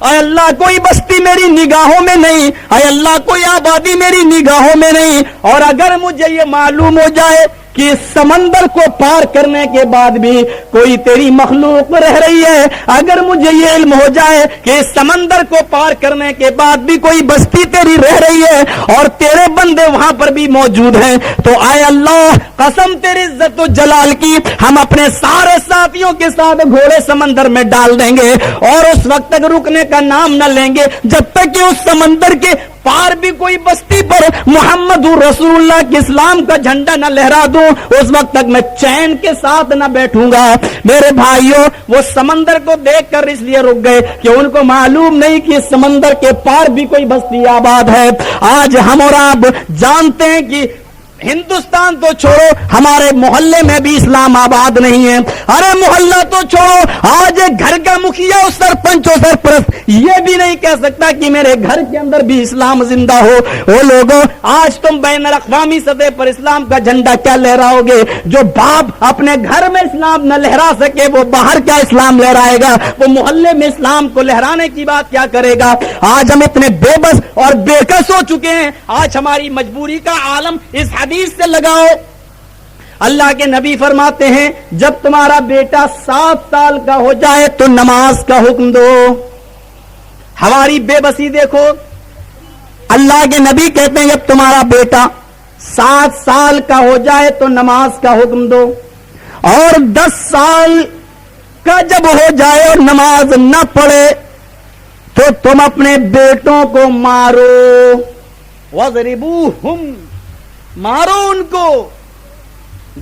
اے اللہ کوئی بستی میری نگاہوں میں نہیں، اے اللہ کوئی آبادی میری نگاہوں میں نہیں، اور اگر مجھے یہ معلوم ہو جائے کہ اس سمندر کو پار کرنے کے بعد بھی کوئی تیری مخلوق رہ رہی ہے، اگر مجھے یہ علم ہو جائے کہ اس سمندر کو پار کرنے کے بعد بھی کوئی بستی تیری رہ رہی ہے اور تیرے بندے وہاں پر بھی موجود ہیں، تو اے اللہ قسم تیری عزت و جلال کی، ہم اپنے سارے ساتھیوں کے ساتھ گھوڑے سمندر میں ڈال دیں گے اور اس وقت تک رکنے کا نام نہ لیں گے جب تک کہ اس سمندر کے پار بھی کوئی بستی پر محمد رسول اللہ کے اسلام کا جھنڈا نہ لہرا دوں، اس وقت تک میں چین کے ساتھ نہ بیٹھوں گا۔ میرے بھائیوں، وہ سمندر کو دیکھ کر اس لیے رک گئے کہ ان کو معلوم نہیں کہ سمندر کے پار بھی کوئی بستی آباد ہے۔ آج ہم اور آپ جانتے ہیں کہ ہندوستان تو چھوڑو، ہمارے محلے میں بھی اسلام آباد نہیں ہے۔ ارے محلہ تو چھوڑو، آج ایک گھر کا مکھیا اور سرپنچ اور سرپرست یہ بھی نہیں کہہ سکتا کہ میرے گھر کے اندر بھی اسلام زندہ ہو۔ وہ لوگوں، آج تم بین الاقوامی سطح پر اسلام کا جھنڈا کیا لہراؤ گے؟ جو باپ اپنے گھر میں اسلام نہ لہرا سکے وہ باہر کیا اسلام لہرائے گا؟ وہ محلے میں اسلام کو لہرانے کی بات کیا کرے گا؟ آج ہم اتنے بے بس اور بے کس ہو چکے ہیں، آج ہماری مجبوری کا عالم اس حدیث سے لگاؤ۔ اللہ کے نبی فرماتے ہیں جب تمہارا بیٹا 7 سال کا ہو جائے تو نماز کا حکم دو۔ ہماری بے بسی دیکھو، اللہ کے نبی کہتے ہیں جب تمہارا بیٹا 7 سال کا ہو جائے تو نماز کا حکم دو، اور 10 سال کا جب ہو جائے اور نماز نہ پڑھے تو تم اپنے بیٹوں کو مارو، وَضْرِبُوهُمْ، مارو ان کو۔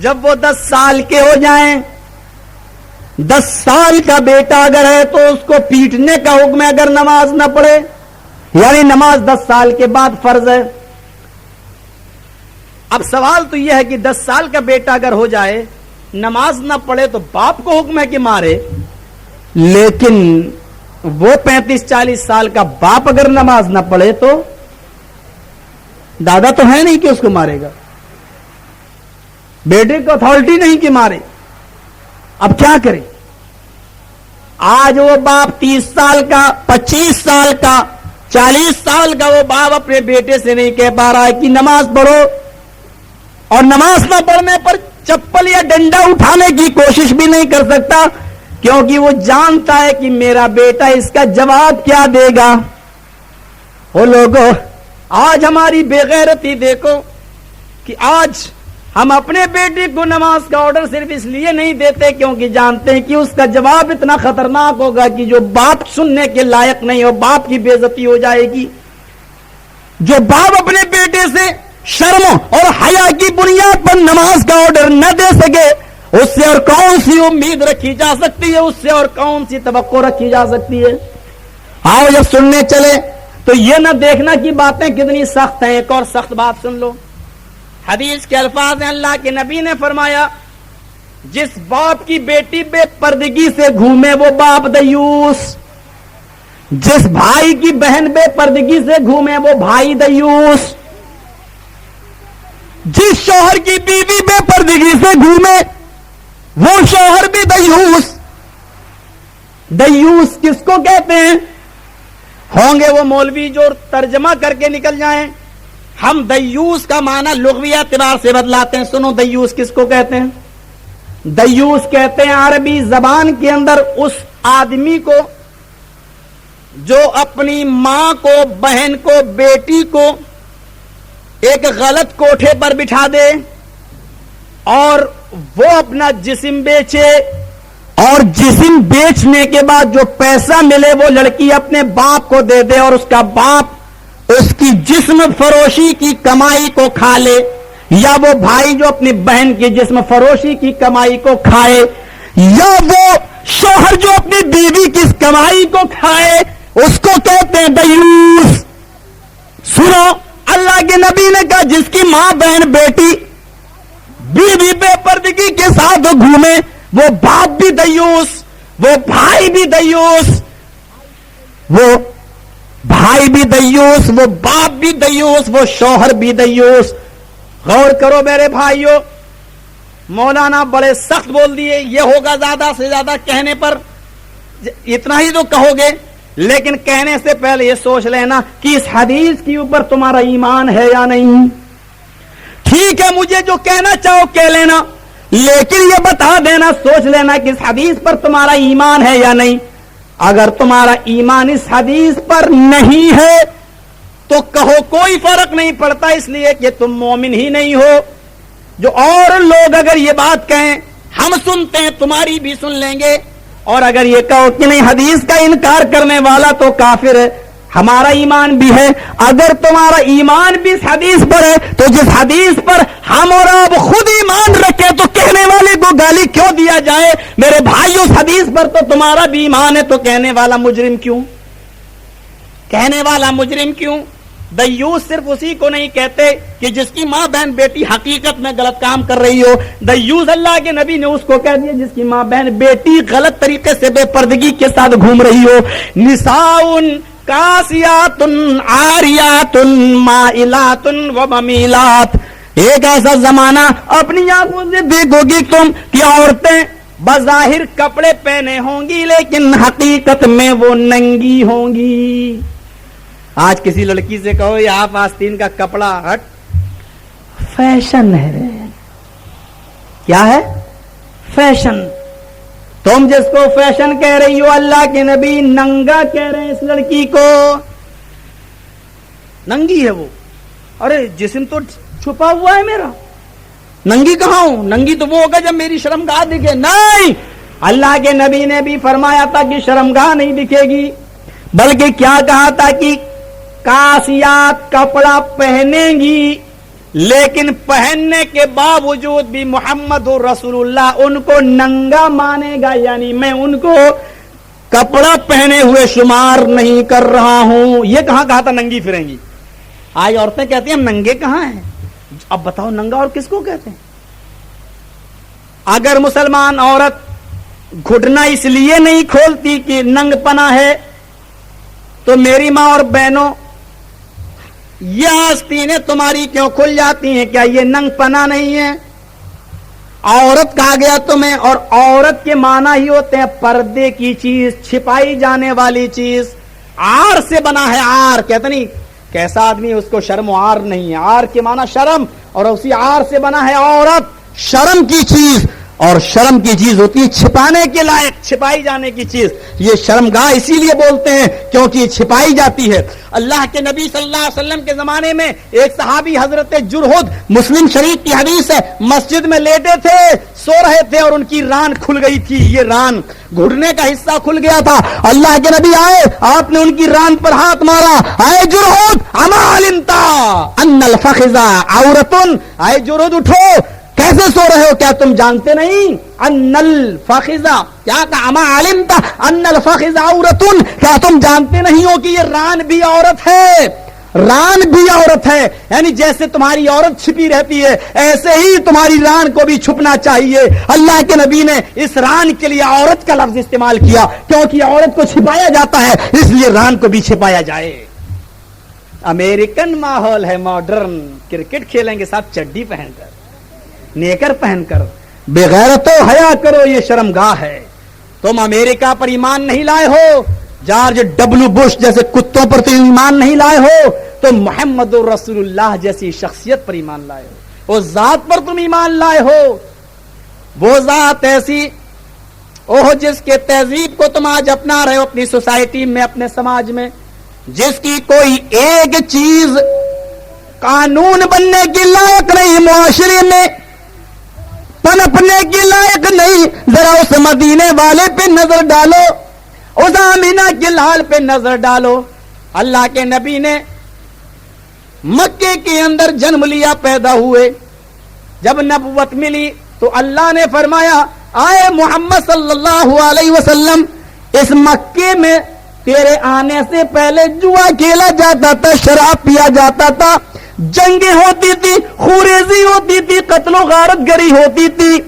جب وہ 10 سال کے ہو جائیں، 10 سال کا بیٹا اگر ہے تو اس کو پیٹنے کا حکم ہے اگر نماز نہ پڑھے، یعنی نماز 10 سال کے بعد فرض ہے۔ اب سوال تو یہ ہے کہ 10 سال کا بیٹا اگر ہو جائے نماز نہ پڑھے تو باپ کو حکم ہے کہ مارے، لیکن وہ 35-40 سال کا باپ اگر نماز نہ پڑھے تو دادا تو ہے نہیں کہ اس کو مارے گا، بیٹے کو اتھارٹی نہیں کہ مارے۔ اب کیا کرے؟ آج وہ باپ 30 سال کا، 25 سال کا، 40 سال کا وہ باپ اپنے بیٹے سے نہیں کہہ پا رہا ہے کہ نماز پڑھو، اور نماز نہ پڑھنے پر چپل یا ڈنڈا اٹھانے کی کوشش بھی نہیں کر سکتا، کیونکہ وہ جانتا ہے کہ میرا بیٹا اس کا جواب کیا دے گا۔ وہ لوگوں، آج ہماری بے غیرتی دیکھو کہ آج ہم اپنے بیٹے کو نماز کا آرڈر صرف اس لیے نہیں دیتے کیونکہ جانتے ہیں کہ اس کا جواب اتنا خطرناک ہوگا کہ جو باپ سننے کے لائق نہیں ہو، باپ کی بے عزتی ہو جائے گی۔ جو باپ اپنے بیٹے سے شرم اور حیا کی بنیاد پر نماز کا آرڈر نہ دے سکے، اس سے اور کون سی امید رکھی جا سکتی ہے، اس سے اور کون سی توقع رکھی جا سکتی ہے؟ آؤ جب سننے چلے تو یہ نہ دیکھنا کہ باتیں کتنی سخت ہیں۔ ایک اور سخت بات سن لو، حدیث کے الفاظ ہیں، اللہ کے نبی نے فرمایا جس باپ کی بیٹی بے پردگی سے گھومے وہ باپ دیوس، جس بھائی کی بہن بے پردگی سے گھومے وہ بھائی دیوس، جس شوہر کی بیوی بے پردگی سے گھومے وہ شوہر بھی دیوس۔ دیوس کس کو کہتے ہیں؟ ہوں گے وہ مولوی جو ترجمہ کر کے نکل جائیں۔ ہم دیوس کا معنی لغوی اعتبار سے بدلاتے ہیں۔ سنو دیوس کس کو کہتے ہیں؟ دیوس کہتے ہیں عربی زبان کے اندر اس آدمی کو جو اپنی ماں کو، بہن کو، بیٹی کو ایک غلط کوٹھے پر بٹھا دے اور وہ اپنا جسم بیچے، اور جسم بیچنے کے بعد جو پیسہ ملے وہ لڑکی اپنے باپ کو دے دے، اور اس کا باپ اس کی جسم فروشی کی کمائی کو کھا لے، یا وہ بھائی جو اپنی بہن کی جسم فروشی کی کمائی کو کھائے، یا وہ شوہر جو اپنی بیوی کی کمائی کو کھائے، اس کو کہتے ہیں دیوس۔ سنو، اللہ کے نبی نے کہا جس کی ماں، بہن، بیٹی، بیوی بے پردگی کے ساتھ گھومے وہ باپ بھی دیوس، وہ بھائی بھی دیوس، وہ بھائی بھی دیوس، وہ باپ بھی دیوس، وہ شوہر بھی دیوس۔ غور کرو میرے بھائیوں، مولانا بڑے سخت بول دیے، یہ ہوگا زیادہ سے زیادہ کہنے پر اتنا ہی تو کہو گے لیکن کہنے سے پہلے یہ سوچ لینا کہ اس حدیث کے اوپر تمہارا ایمان ہے یا نہیں. ٹھیک ہے مجھے جو کہنا چاہو کہہ لینا، لیکن یہ بتا دینا، سوچ لینا کہ اس حدیث پر تمہارا ایمان ہے یا نہیں. اگر تمہارا ایمان اس حدیث پر نہیں ہے تو کہو کوئی فرق نہیں پڑتا، اس لیے کہ تم مومن ہی نہیں ہو. جو اور لوگ اگر یہ بات کہیں ہم سنتے ہیں، تمہاری بھی سن لیں گے. اور اگر یہ کہو کہ نہیں حدیث کا انکار کرنے والا تو کافر ہے، ہمارا ایمان بھی ہے. اگر تمہارا ایمان بھی اس حدیث پر ہے تو جس حدیث پر ہم اور آپ خود ایمان رکھے تو کہنے والے کو گالی کیوں دیا جائے؟ میرے بھائی اس حدیث پر تو تمہارا بھی ایمان ہے، تو کہنے والا مجرم کیوں؟ کہنے والا مجرم کیوں؟ دیوس صرف اسی کو نہیں کہتے کہ جس کی ماں بہن بیٹی حقیقت میں غلط کام کر رہی ہو. دیوس اللہ کے نبی نے اس کو کہہ دیا جس کی ماں بہن بیٹی غلط طریقے سے بے پردگی کے ساتھ گھوم رہی ہو. نساؤن کاسیات عاریات مائلات و ممیلات. ایک ایسا زمانہ اپنی آنکھوں سے دیکھو گی تم کہ عورتیں بظاہر کپڑے پہنے ہوں گی لیکن حقیقت میں وہ ننگی ہوں گی. آج کسی لڑکی سے کہو یہ آپ آستین کا کپڑا ہٹ، فیشن ہے. کیا ہے؟ فیشن. تم جس کو فیشن کہہ رہی ہو اللہ کے نبی ننگا کہہ رہے ہیں اس لڑکی کو. ننگی ہے وہ. ارے جسم تو چھپا ہوا ہے میرا، ننگی کہاں ہوں؟ ننگی تو وہ ہوگا جب میری شرمگاہ دکھے. نہیں، اللہ کے نبی نے بھی فرمایا تھا کہ شرمگاہ نہیں دکھے گی، بلکہ کیا کہا تھا کہ کاسیات کپڑا پہنے گی، لیکن پہننے کے باوجود بھی محمد رسول اللہ ان کو ننگا مانے گا. یعنی میں ان کو کپڑا پہنے ہوئے شمار نہیں کر رہا ہوں. یہ کہاں کہا تھا ننگی پھریں گی؟ آج عورتیں کہتی ہیں ہم ننگے کہاں ہیں. اب بتاؤ ننگا اور کس کو کہتے ہیں؟ اگر مسلمان عورت گھٹنا اس لیے نہیں کھولتی کہ ننگ پنا ہے تو میری ماں اور بہنوں یہ آستینیں تمہاری کیوں کھل جاتی ہیں؟ کیا یہ ننگ پنا نہیں ہے؟ عورت کہا گیا تمہیں، اور عورت کے معنی ہی ہوتے ہیں پردے کی چیز، چھپائی جانے والی چیز. آر سے بنا ہے. آر کہتے نہیں کیسا آدمی اس کو شرم و عار نہیں ہے. آر کے معنی شرم، اور اسی آر سے بنا ہے عورت. شرم کی چیز، اور شرم کی چیز ہوتی ہے چھپانے کے لائق، چھپائی جانے کی چیز. یہ شرمگاہ اسی لیے بولتے ہیں کیونکہ یہ چھپائی جاتی ہے. اللہ کے نبی صلی اللہ علیہ وسلم کے زمانے میں ایک صحابی حضرت جرہد، مسلم شریف کی حدیث ہے، مسجد میں لیٹے تھے، سو رہے تھے اور ان کی ران کھل گئی تھی. یہ ران گھٹنے کا حصہ کھل گیا تھا. اللہ کے نبی آئے، آپ نے ان کی ران پر ہاتھ مارا. اے جرہد اما علمتا ان الفخذ عورۃ. اے جرہد اٹھو، کیسے سو رہے ہو؟ کیا تم جانتے نہیں ان الفخذ، کیا کہا اما علمتا ان الفخذ عورۃ، کیا تم جانتے نہیں ہو کہ یہ ران بھی عورت ہے؟ ران بھی عورت ہے. یعنی جیسے تمہاری عورت چھپی رہتی ہے ایسے ہی تمہاری ران کو بھی چھپنا چاہیے. اللہ کے نبی نے اس ران کے لیے عورت کا لفظ استعمال کیا کیونکہ عورت کو چھپایا جاتا ہے، اس لیے ران کو بھی چھپایا جائے. امریکن ماحول ہے، ماڈرن. کرکٹ کھیلیں گے صاحب چڈی پہن کر، نیکر پہن کر. بغیرتو حیا کرو، یہ شرمگاہ ہے. تم امریکہ پر ایمان نہیں لائے ہو، جارج ڈبلو بش جیسے کتوں پر تم ایمان نہیں لائے ہو، تو محمد رسول اللہ جیسی شخصیت پر ایمان لائے ہو. اس ذات پر تم ایمان لائے ہو. وہ ذات ایسی جس کے تہذیب کو تم آج اپنا رہے ہو اپنی سوسائٹی میں، اپنے سماج میں، جس کی کوئی ایک چیز قانون بننے کی لائق نہیں، معاشرے میں پنپنے کی لائق نہیں. ذرا اس مدینے والے پہ نظر ڈالو، اس آمینہ کے لال پہ نظر ڈالو. اللہ کے نبی نے مکے کے اندر جنم لیا، پیدا ہوئے. جب نبوت ملی تو اللہ نے فرمایا آئے محمد صلی اللہ علیہ وسلم، اس مکے میں تیرے آنے سے پہلے جوا کھیلا جاتا تھا، شراب پیا جاتا تھا، جنگیں ہوتی تھی، خوریزی ہوتی تھی، قتل و غارت گری ہوتی تھی،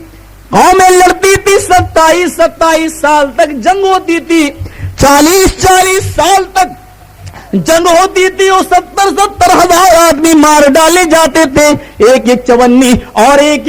قومیں لڑتی تھی. 27 سال تک جنگ ہوتی تھی، 40 سال تک جنگ ہوتی تھی، اور 70 ہزار آدمی مار ڈالے جاتے تھے. ایک چونی اور ایک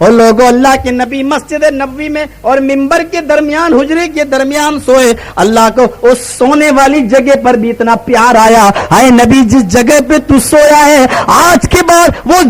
اور لوگوں اللہ کے نبی مسجد نبوی میں اور منبر کے درمیان حجرے کے درمیان سوئے. اللہ کو اس سونے والی جگہ پر بھی اتنا پیار آیا. اے نبی جس جگہ پہ تو سویا ہے آج کے بعد وہ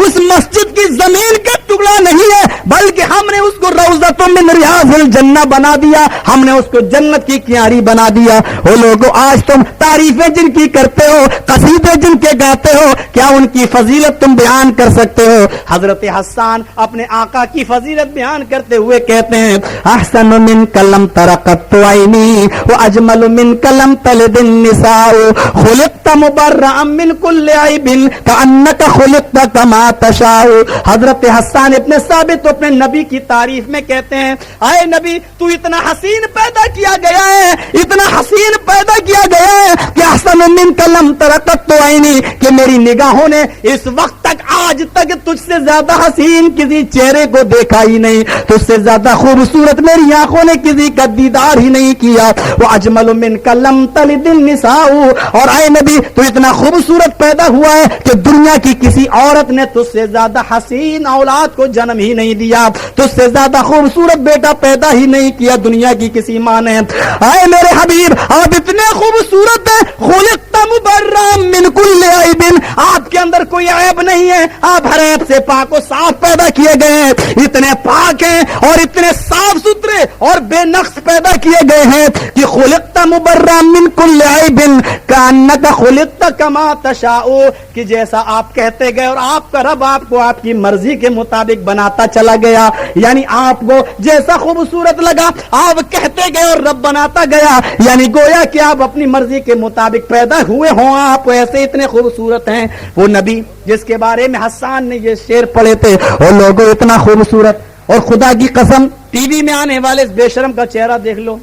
اس مسجد کی زمین کا ٹکڑا نہیں ہے بلکہ ہم نے اس کو روضۃ من ریاض الجنہ بنا دیا, ہم نے اس کو جنت کی کیاری بنا دیا. وہ لوگوں آج تم تعریفیں جن کی کرتے ہو, قصیدے جن کے گاتے ہو, کیا ان کی فضیلت تم بیان کر سکتے ہو؟ حضرت حسان اپنے آقا کی فضیلت بیان کرتے ہوئے کہتے ہیں احسن من کلم ترقت عینی واجمل من کلم تلد النساء خلقت مبرئا من کل عیب کانک خلقت کما تشاء. حضرت حسان ابن ثابت اپنے نبی کی تعریف میں کہتے ہیں اے نبی تو اتنا حسین پیدا کیا گیا ہے, اتنا حسین پیدا کیا گیا ہے کہ احسن من کلم ترقت عینی کہ میری نگاہوں نے اس وقت تک آج تک تجھ سے زیادہ حسین کسی چہرے کو دیکھا ہی نہیں, تجھ سے زیادہ خوبصورت میری آنکھوں نے کسی کا دیدار ہی نہیں کیا. وہ اجمل من کلم تلد النساء, اور اے نبی تو اتنا خوبصورت پیدا ہوا ہے کہ دنیا کی کسی عورت نے تجھ سے زیادہ حسین اولاد کو جنم ہی نہیں دیا, تجھ سے زیادہ خوبصورت بیٹا پیدا ہی نہیں کیا دنیا کی کسی ماں نے. اے میرے حبیب آپ اتنے خوبصورت ہیں, خلقت مبرئا من کل عیب, آپ کے اندر کوئی عیب نہیں ہے, آپ ہر عیب سے پاک و صاف پیدا کیے گئے ہیں, اتنے پاک ہیں اور اتنے صاف ستھرے اور بے نقص پیدا کیے گئے ہیں کہ خلقت مبرئا من کل عیب کانک خلقت کما تشاء, کہ جیسا آپ کہتے گئے اور آپ کا رب آپ کو آپ کی مرضی کے مطابق بناتا چلا گیا. یعنی آپ کو جیسا خوبصورت لگا آپ کہتے گئے اور رب بناتا گیا, یعنی گویا کہ آپ اپنی مرضی کے مطابق پیدا ہوئے ہوں, آپ ایسے اتنے خوبصورت ہیں. وہ نبی جس کے بارے میں حسان نے یہ شعر پڑھے تھے, اور لوگوں اتنا خوبصورت, اور خدا کی قسم ٹی وی میں آنے والے اس بے شرم کا چہرہ دیکھ لو,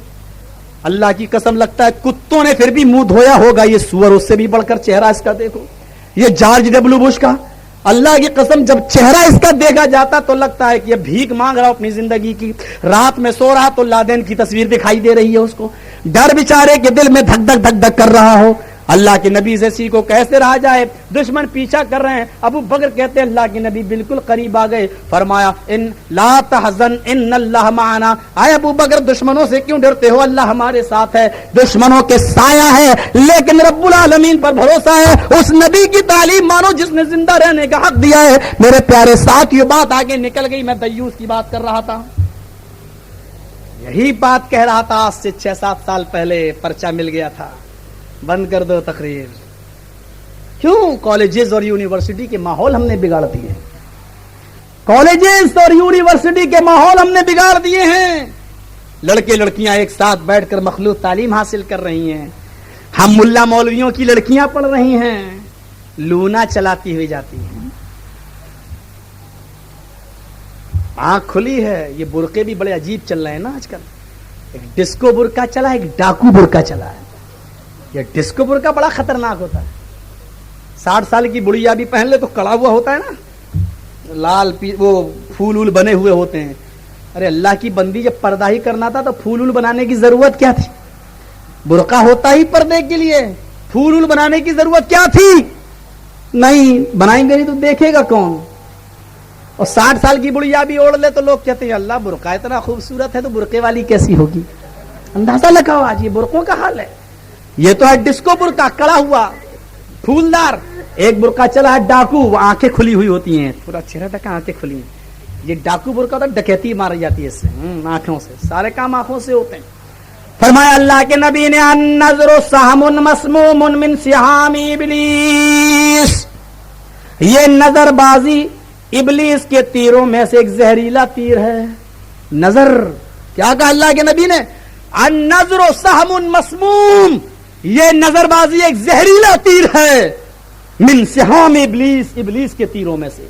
اللہ کی قسم لگتا ہے کتوں نے پھر بھی منہ دھویا ہوگا, یہ سور اس سے بھی بڑھ کر چہرہ اس کا دیکھو, یہ جارج ڈبلو بش کا, اللہ کی قسم جب چہرہ اس کا دیکھا جاتا تو لگتا ہے کہ یہ بھیک مانگ رہا اپنی زندگی کی, رات میں سو رہا تو لادین کی تصویر دکھائی دے رہی ہے اس کو, ڈر بیچارے کے دل میں دھک دھک دھک دھک کر رہا ہو. اللہ کے نبی سے سی کو کیسے رہا جائے, دشمن پیچھا کر رہے ہیں. ابو بکر کہتے ہیں اللہ کے نبی بالکل قریب آ گئے, فرمایا ان لا تحزن ان اللہ معنا. اے ابو بکر دشمنوں سے کیوں ڈرتے ہو, اللہ ہمارے ساتھ ہے. دشمنوں کے سایہ ہے لیکن رب العالمین پر بھروسہ ہے, اس نبی کی تعلیم مانو جس نے زندہ رہنے کا حق دیا ہے. میرے پیارے ساتھ یہ بات آگے نکل گئی, میں دیوس کی بات کر رہا تھا, یہی بات کہہ رہا تھا آج سے 6-7 سال پہلے, پرچہ مل گیا تھا, بند کر دو تقریر. کیوں؟ کالجز اور یونیورسٹی کے ماحول ہم نے بگاڑ دیے, کالجز اور یونیورسٹی کے ماحول ہم نے بگاڑ دیے ہیں. لڑکے لڑکیاں ایک ساتھ بیٹھ کر مخلوط تعلیم حاصل کر رہی ہیں, ہم ملا مولویوں کی لڑکیاں پڑھ رہی ہیں, لونا چلاتی ہوئی جاتی ہیں. آنکھ کھلی ہے, یہ برقعے بھی بڑے عجیب چل رہے ہیں نا آج کل, ایک ڈسکو برقع چلا, ایک ڈاکو برقع چلا ہے. یہ ڈسکو برقع بڑا خطرناک ہوتا ہے, 60 سال کی بڑھیا بھی پہن لے تو کڑا ہوا ہوتا ہے نا, لال وہ پھول وول بنے ہوئے ہوتے ہیں. ارے اللہ کی بندی, جب پردہ ہی کرنا تھا تو پھول وول بنانے کی ضرورت کیا تھی؟ برقع ہوتا ہی پردے کے لیے, پھول وول بنانے کی ضرورت کیا تھی؟ نہیں بنائیں گے نہیں تو دیکھے گا کون. اور 60 سال کی بڑھیا بھی اوڑھ لے تو لوگ کہتے ہیں اللہ برقع اتنا خوبصورت ہے تو برقعے والی کیسی ہوگی. اندازہ لگاؤ آج یہ برقعوں کا حال ہے. یہ تو ہے ڈسکو برقع, کڑا ہوا پھولدار. ایک برقع چلا ہے ڈاکو, وہ آنکھیں کھلی ہوئی ہوتی ہیں, پورا چہرہ ڈھکا, آنکھیں کھلی ہیں. یہ ڈاکو برقع تو ڈکیتی ماری جاتی ہے اس سے, آنکھوں سے, سارے کام آنکھوں سے ہوتے ہیں. فرمایا اللہ کے نبی نے النظر سہم مسموم من سہام ابلیس, یہ نظر بازی ابلیس کے تیروں میں سے ایک زہریلا تیر ہے. نظر, کیا کہا اللہ کے نبی نے؟ النظر سہم مسموم, یہ نظر بازی ایک زہریلا تیر ہے. من سہام ابلیس, ابلیس کے تیروں میں سے.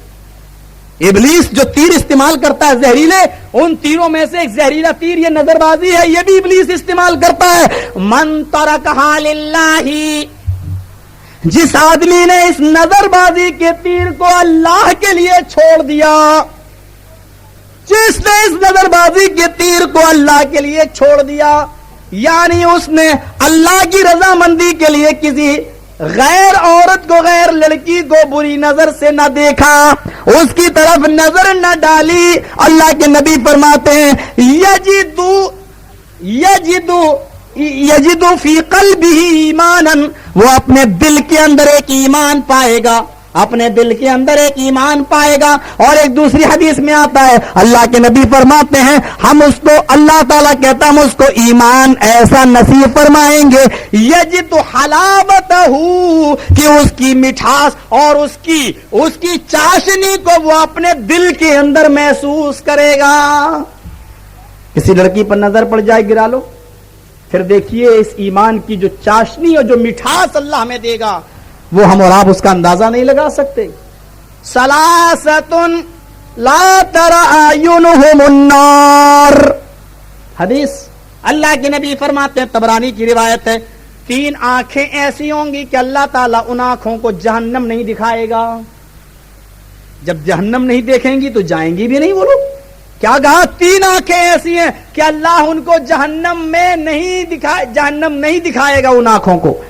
ابلیس جو تیر استعمال کرتا ہے زہریلے, ان تیروں میں سے ایک زہریلا تیر یہ نظر بازی ہے, یہ بھی ابلیس استعمال کرتا ہے. من ترکھا للہ, جس آدمی نے اس نظر بازی کے تیر کو اللہ کے لیے چھوڑ دیا, جس نے اس نظر بازی کے تیر کو اللہ کے لیے چھوڑ دیا, یعنی اس نے اللہ کی رضامندی کے لیے کسی غیر عورت کو غیر لڑکی کو بری نظر سے نہ دیکھا, اس کی طرف نظر نہ ڈالی. اللہ کے نبی فرماتے ہیں یجدو فی قلبہ ایمانا, وہ اپنے دل کے اندر ایک ایمان پائے گا, اپنے دل کے اندر ایک ایمان پائے گا. اور ایک دوسری حدیث میں آتا ہے اللہ کے نبی فرماتے ہیں ہم اس کو, اللہ تعالیٰ کہتا ہم اس کو ایمان ایسا نصیب فرمائیں گے یجد حلاوتہ, کہ اس کی مٹھاس اور اس کی چاشنی کو وہ اپنے دل کے اندر محسوس کرے گا. کسی لڑکی پر نظر پڑ جائے گرا لو, پھر دیکھیے اس ایمان کی جو چاشنی اور جو مٹھاس اللہ ہمیں دے گا وہ ہم اور آپ اس کا اندازہ نہیں لگا سکتے. ثلاثۃ لا تری اعینہم النار, حدیث اللہ کے نبی فرماتے ہیں, طبرانی کی روایت ہے, 3 آنکھیں ایسی ہوں گی کہ اللہ تعالیٰ ان آنکھوں کو جہنم نہیں دکھائے گا. جب جہنم نہیں دیکھیں گی تو جائیں گی بھی نہیں وہ لوگ. کیا کہا؟ 3 آنکھیں ایسی ہیں کہ اللہ ان کو جہنم نہیں دکھائے گا ان آنکھوں کو.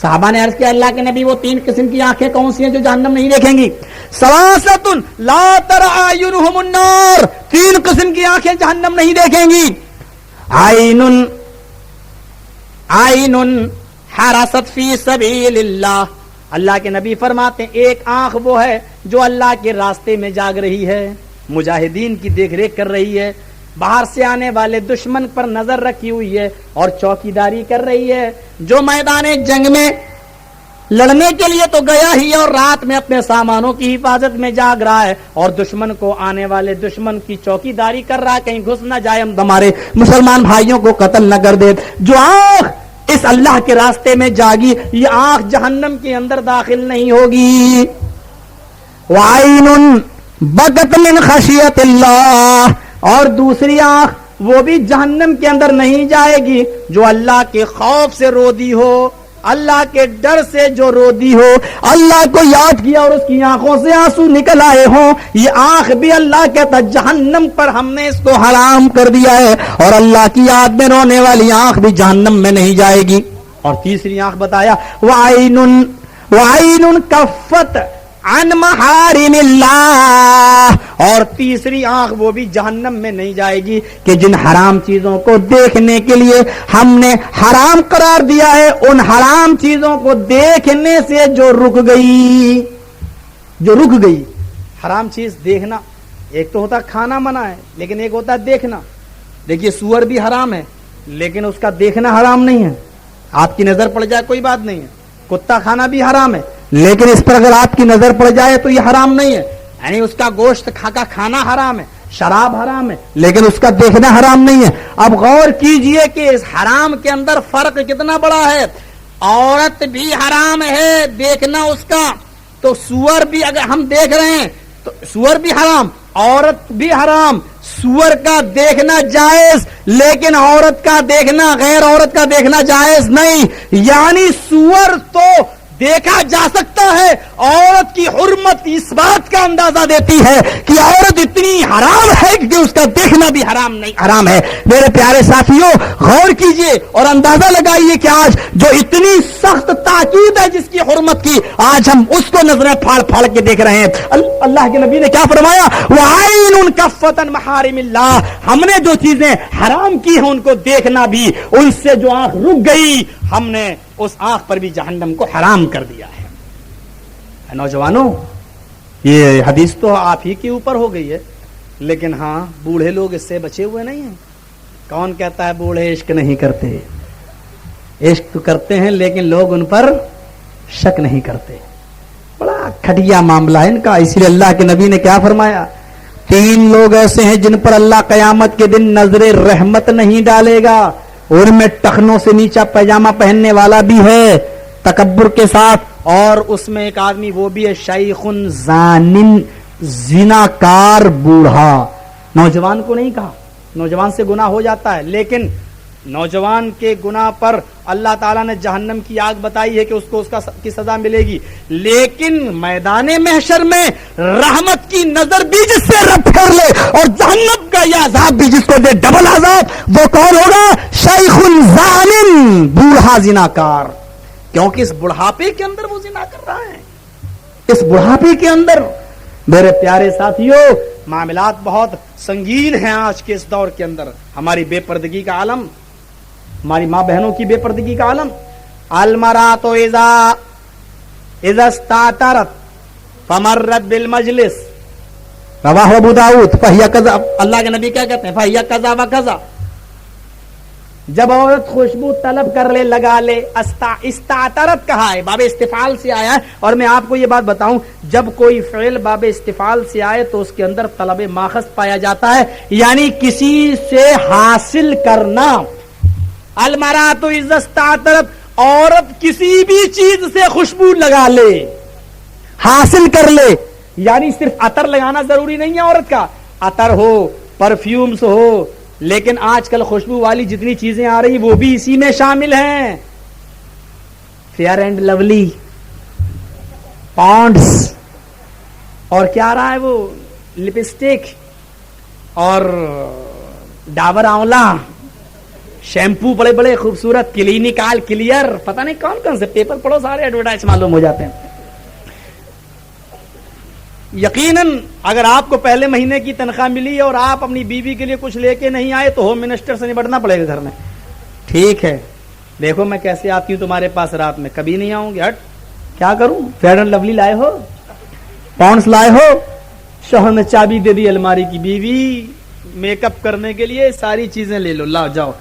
صحابہ نے عرض کیا اللہ کے نبی وہ 3 قسم کی آنکھیں کون سی ہیں جو جہنم نہیں دیکھیں گی؟ ثلاثۃ لا تری اعینہم النار, 3 قسم کی آنکھیں جہنم نہیں دیکھیں گی. عین حرست فی سبیل اللہ, اللہ کے نبی فرماتے ہیں ایک آنکھ وہ ہے جو اللہ کے راستے میں جاگ رہی ہے, مجاہدین کی دیکھ ریکھ کر رہی ہے, باہر سے آنے والے دشمن پر نظر رکھی ہوئی ہے اور چوکیداری کر رہی ہے. جو میدان جنگ میں لڑنے کے لیے تو گیا ہی اور رات میں اپنے سامانوں کی حفاظت میں جاگ رہا ہے اور دشمن کو آنے والے دشمن کی چوکیداری کر رہا ہے, کہیں گھس نہ جائے ہمارے مسلمان بھائیوں کو قتل نہ کر دے. جو آنکھ اس اللہ کے راستے میں جاگی یہ آنکھ جہنم کے اندر داخل نہیں ہوگی. وعین بکت من خشیت اللہ, اور دوسری آنکھ وہ بھی جہنم کے اندر نہیں جائے گی جو اللہ کے خوف سے رو دی ہو, اللہ کے ڈر سے جو رو دی ہو, اللہ کو یاد کیا اور اس کی آنکھوں سے آنسو نکل آئے ہوں. یہ آنکھ بھی اللہ کہتا جہنم پر ہم نے اس کو حرام کر دیا ہے, اور اللہ کی یاد میں رونے والی آنکھ بھی جہنم میں نہیں جائے گی. اور تیسری آنکھ بتایا وعین کفت عن محارم اللہ, اور تیسری آنکھ وہ بھی جہنم میں نہیں جائے گی کہ جن حرام چیزوں کو دیکھنے کے لیے ہم نے حرام قرار دیا ہے ان حرام چیزوں کو دیکھنے سے جو رک گئی. حرام چیز دیکھنا, ایک تو ہوتا کھانا منع ہے لیکن ایک ہوتا دیکھنا. دیکھیے سور بھی حرام ہے لیکن اس کا دیکھنا حرام نہیں ہے, آپ کی نظر پڑ جائے کوئی بات نہیں ہے. کتا کھانا بھی حرام ہے لیکن اس پر اگر آپ کی نظر پڑ جائے تو یہ حرام نہیں ہے, یعنی اس کا گوشت کھانا حرام ہے. شراب حرام ہے لیکن اس کا دیکھنا حرام نہیں ہے. اب غور کیجئے کہ اس حرام کے اندر فرق کتنا بڑا ہے. عورت بھی حرام ہے دیکھنا اس کا, تو سور بھی اگر ہم دیکھ رہے ہیں تو سور بھی حرام, عورت بھی حرام. سور کا دیکھنا جائز لیکن عورت کا دیکھنا, غیر عورت کا دیکھنا جائز نہیں. یعنی سور تو دیکھا جا سکتا ہے, عورت کی حرمت اس بات کا اندازہ دیتی ہے کہ عورت اتنی حرام ہے کہ اس کا دیکھنا بھی حرام ہے. میرے پیارے ساتھیوں غور کیجئے اور اندازہ لگائیے کہ آج جو اتنی سخت تاکید ہے جس کی حرمت کی, آج ہم اس کو نظریں پھاڑ پھاڑ کے دیکھ رہے ہیں. اللہ کے نبی نے کیا فرمایا؟ وعین کفت عن محارم اللہ, ہم نے جو چیزیں حرام کی ہیں ان کو دیکھنا بھی, ان سے جو آنکھ رک گئی ہم نے اس آنکھ پر بھی جہنم کو حرام کر دیا ہے. نوجوانوں یہ حدیث تو آپ ہی کے اوپر ہو گئی ہے لیکن ہاں بوڑھے لوگ اس سے بچے ہوئے نہیں ہیں. کون کہتا ہے بوڑھے عشق نہیں کرتے؟ عشق تو کرتے ہیں لیکن لوگ ان پر شک نہیں کرتے. بڑا کھٹیا معاملہ ہے ان کا. اسی لیے اللہ کے نبی نے کیا فرمایا؟ 3 لوگ ایسے ہیں جن پر اللہ قیامت کے دن نظر رحمت نہیں ڈالے گا. ان میں ٹخنوں سے نیچا پیجامہ پہننے والا بھی ہے تکبر کے ساتھ, اور اس میں ایک آدمی وہ بھی ہے شیخ زانن, زناکار بوڑھا. نوجوان کو نہیں کہا, نوجوان سے گناہ ہو جاتا ہے لیکن نوجوان کے گناہ پر اللہ تعالیٰ نے جہنم کی آگ بتائی ہے کہ اس کو کی سزا ملے گی. لیکن میدان محشر میں رحمت کی نظر بھی جس سے رب پھیر لے اور جہنم کا یہ عذاب بھی جس کو دے ڈبل عذاب, وہ کون ہوگا؟ شیخ زانن, بوڑھا زناکار. کیونکہ اس بڑھاپے کے اندر وہ زنا کر رہا ہے. اس بڑھاپے کے اندر میرے پیارے ساتھیوں معاملات بہت سنگین ہیں آج کے اس دور کے اندر. ہماری بے پردگی کا عالم، ہماری ماں بہنوں کی بے پردگی کا عالم. المرأۃ اذا استعطرت فمرت بالمجلس رواہ ابو داؤد فہی کذا. اللہ کے نبی کیا کہتے ہیں؟ فہی کذا و کذا. جب عورت خوشبو طلب کر لے، لگا لے، استعطرت کہا ہے، باب استفعال سے آیا ہے. اور میں آپ کو یہ بات بتاؤں، جب کوئی فعل باب استفعال سے آئے تو اس کے اندر طلب ماخذ پایا جاتا ہے، یعنی کسی سے حاصل کرنا. المرأۃ اذا استعطرت، عورت کسی بھی چیز سے خوشبو لگا لے، حاصل کر لے. یعنی صرف عطر لگانا ضروری نہیں ہے عورت کا، عطر ہو، پرفیومز ہو، لیکن آج کل خوشبو والی جتنی چیزیں آ رہی وہ بھی اسی میں شامل ہیں. فیئر اینڈ لولی، پونڈس، اور کیا آ رہا ہے وہ لپسٹک، اور ڈابر آملہ، شیمپو بڑے بڑے خوبصورت، کلینیکال، کلیئر، پتہ نہیں کون کون سے، پیپر پڑھو سارے ایڈورٹائز معلوم ہو جاتے ہیں. یقیناً اگر آپ کو پہلے مہینے کی تنخواہ ملی اور آپ اپنی بیوی کے لیے کچھ لے کے نہیں آئے تو ہوم منسٹر سے نبٹنا پڑے گا گھر میں. ٹھیک ہے، دیکھو میں کیسے آتی ہوں تمہارے پاس رات میں، کبھی نہیں آؤں گی. ہٹ، کیا کروں؟ فیئر اینڈ لولی لائے ہو، پونڈس لائے ہو، شوہر نے چابی دے دی الماری کی، بیوی میک اپ کرنے کے لیے ساری چیزیں لے لو، لاؤ جاؤ.